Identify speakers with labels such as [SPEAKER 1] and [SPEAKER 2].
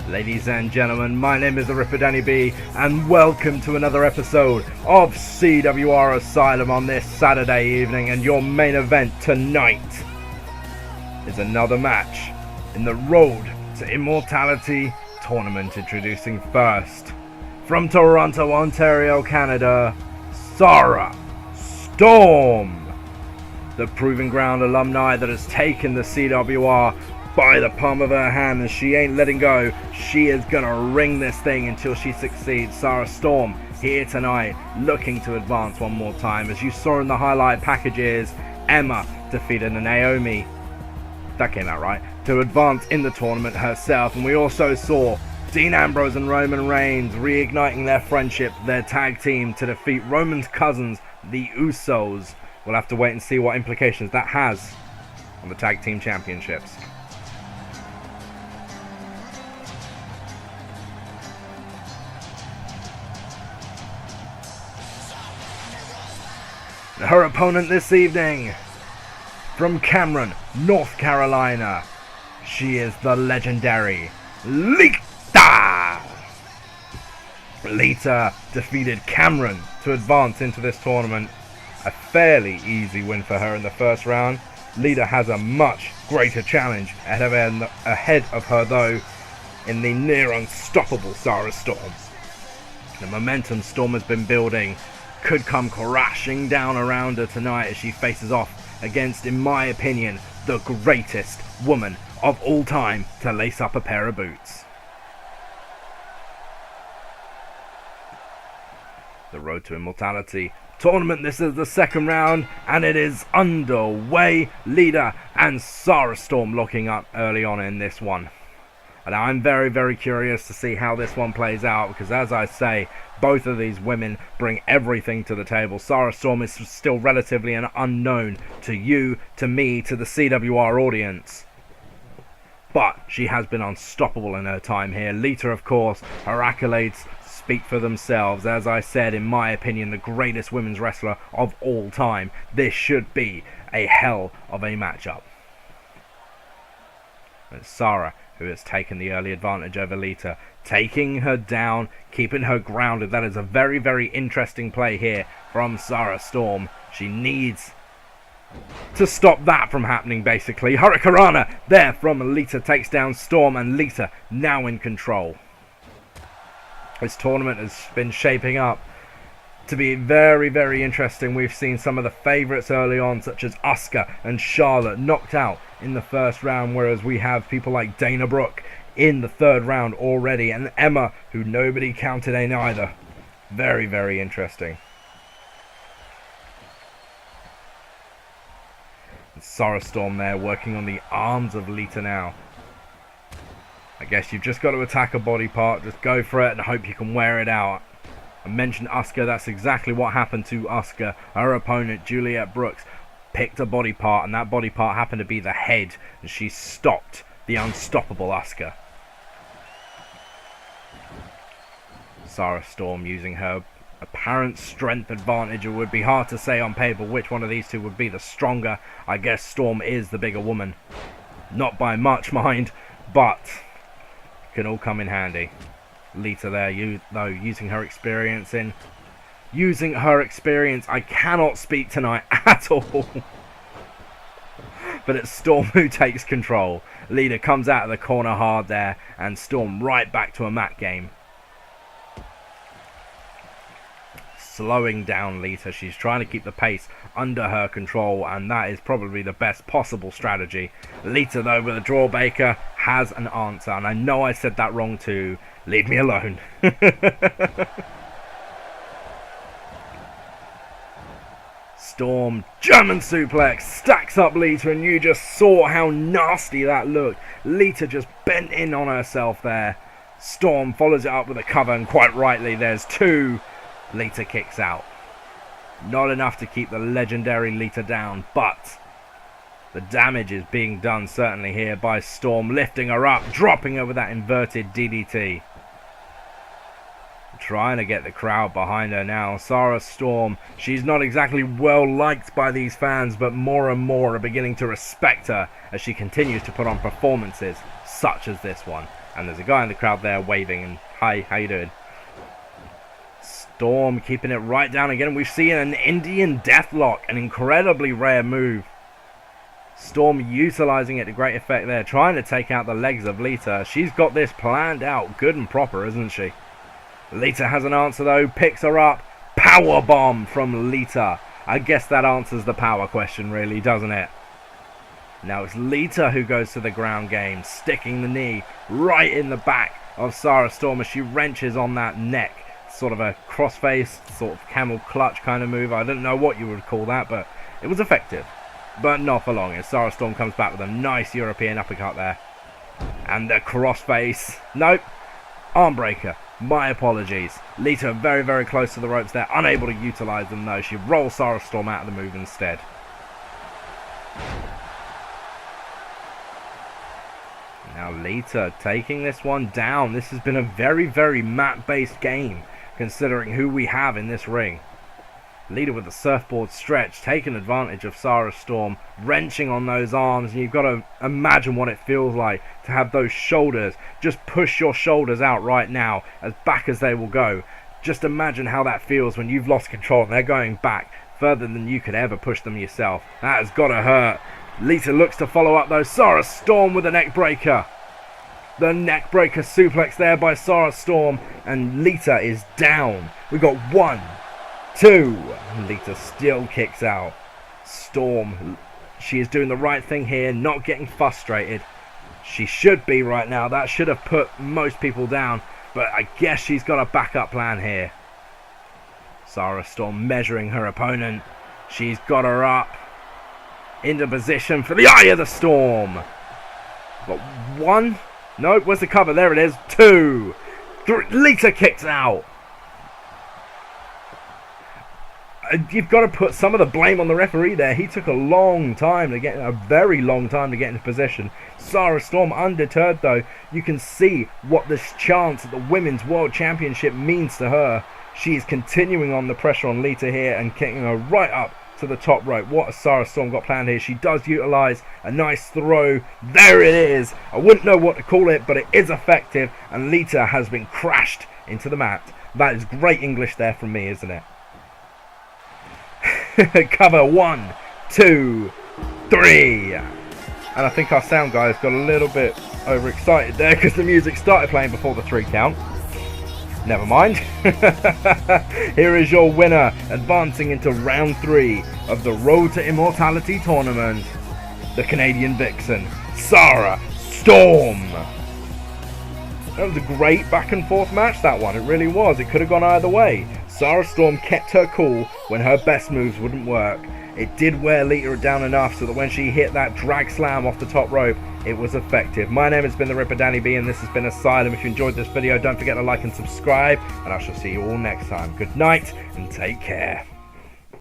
[SPEAKER 1] Ladies and gentlemen, my name is the Ripper Danny B, and welcome to another episode of CWR Asylum on this Saturday evening. And your main event tonight is another match in the Road to Immortality tournament. Introducing first, from Toronto, Ontario, Canada, Sara Storm, the Proving Ground alumni that has taken the CWR by the palm of her hand, and she ain't letting go. She is gonna ring this thing until she succeeds. Sara Storm here tonight, looking to advance one more time. As you saw in the highlight packages, Emma defeated Naomi, that came out right, to advance in the tournament herself. And we also saw Dean Ambrose and Roman Reigns reigniting their friendship, their tag team, to defeat Roman's cousins, the Usos. We'll have to wait and see what implications that has on the tag team championships. Her opponent this evening, from Cameron, North Carolina, she is the legendary Lita. Lita defeated Cameron to advance into this tournament. A fairly easy win for her in the first round. Lita has a much greater challenge ahead of her though, in the near unstoppable Sara Storm. The momentum Storm has been building could come crashing down around her tonight as she faces off against, in my opinion, the greatest woman of all time to lace up a pair of boots. The Road to Immortality tournament, this is the second round, and it is underway. Lita and Sara Storm locking up early on in this one. And I'm very, very curious to see how this one plays out, because as I say, both of these women bring everything to the table. Sara Storm is still relatively an unknown to you, to me, to the CWR audience, but she has been unstoppable in her time here. Lita, of course, her accolades speak for themselves. As I said, in my opinion, the greatest women's wrestler of all time. This should be a hell of a matchup. It's Sara who has taken the early advantage over Lita, taking her down, keeping her grounded. That is a very, very interesting play here from Sara Storm. She needs to stop that from happening, basically. Hurricanrana there from Lita takes down Storm, and Lita now in control. This tournament has been shaping up to be very, very interesting. We've seen some of the favourites early on, such as Asuka and Charlotte, knocked out in the first round, whereas we have people like Dana Brooke in the third round already, and Emma, who nobody counted in either. Very, very interesting. And Sara Storm there working on the arms of Lita now. I guess you've just got to attack a body part, just go for it and hope you can wear it out. I mentioned Asuka, that's exactly what happened to Asuka. Her opponent, Juliet Brooks, picked a body part, and that body part happened to be the head, and she stopped the unstoppable Asuka. Sara Storm using her apparent strength advantage. It would be hard to say on paper which one of these two would be the stronger. I guess Storm is the bigger woman. Not by much, mind, but can all come in handy. Lita there, using her experience I cannot speak tonight at all. But it's Storm who takes control. Lita comes out of the corner hard there, and Storm right back to a mat game. Slowing down Lita, she's trying to keep the pace under her control, and that is probably the best possible strategy. Lita though, with a draw baker, has an answer, and I know I said that wrong too. Leave me alone. Storm, German suplex, stacks up Lita, and you just saw how nasty that looked. Lita just bent in on herself there. Storm follows it up with a cover, and quite rightly, there's two. Lita kicks out. Not enough to keep the legendary Lita down, but the damage is being done certainly here by Storm, lifting her up, dropping her with that inverted DDT. Trying to get the crowd behind her now. Sara Storm, she's not exactly well liked by these fans, but more and more are beginning to respect her as she continues to put on performances such as this one. And there's a guy in the crowd there waving and, hi, how you doing? Storm keeping it right down again. We've seen an Indian deathlock, an incredibly rare move. Storm utilizing it to great effect there, trying to take out the legs of Lita. She's got this planned out good and proper, isn't she? Lita has an answer though, picks her up. Power bomb from Lita. I guess that answers the power question really, doesn't it? Now it's Lita who goes to the ground game, sticking the knee right in the back of Sara Storm as she wrenches on that neck. Sort of a crossface, sort of camel clutch kind of move. I don't know what you would call that, but it was effective. But not for long, as Sara Storm comes back with a nice European uppercut there. And the crossface. Nope. Arm breaker. My apologies. Lita very, very close to the ropes there. Unable to utilize them though. She rolls Sara Storm out of the move instead. Now Lita taking this one down. This has been a very, very map-based game, considering who we have in this ring. Lita with the surfboard stretch, taking advantage of Sara Storm, wrenching on those arms, and you've got to imagine what it feels like to have those shoulders. Just push your shoulders out right now, as back as they will go. Just imagine how that feels when you've lost control and they're going back further than you could ever push them yourself. That has got to hurt. Lita looks to follow up though. Sara Storm with a neck breaker. The neck breaker suplex there by Sara Storm, and Lita is down. We've got 1, 2. Lita still kicks out. Storm, she is doing the right thing here, not getting frustrated. She should be right now. That should have put most people down, but I guess she's got a backup plan here. Sara Storm measuring her opponent. She's got her up into position for the Eye of the Storm. Got 1. No, where's the cover? There it is. 2. 3. Lita kicks out. You've got to put some of the blame on the referee there. He took a very long time to get into position. Sara Storm undeterred though. You can see what this chance at the Women's World Championship means to her. She is continuing on the pressure on Lita here and kicking her right up to the top rope. What has Sara Storm got planned here? She does utilize a nice throw. There it is. I wouldn't know what to call it, but it is effective, and Lita has been crashed into the mat. That is great English there from me, isn't it? Cover 1, 2, 3. And I think our sound guys got a little bit overexcited there because the music started playing before the 3 count. Never mind. Here is your winner, advancing into round 3 of the Road to Immortality tournament. The Canadian Vixen, Sara Storm. That was a great back and forth match, that one. It really was. It could have gone either way. Sara Storm kept her cool when her best moves wouldn't work. It did wear Lita down enough so that when she hit that drag slam off the top rope, it was effective. My name has been the Ripper Danny B, and this has been Asylum. If you enjoyed this video, don't forget to like and subscribe, and I shall see you all next time. Good night, and take care.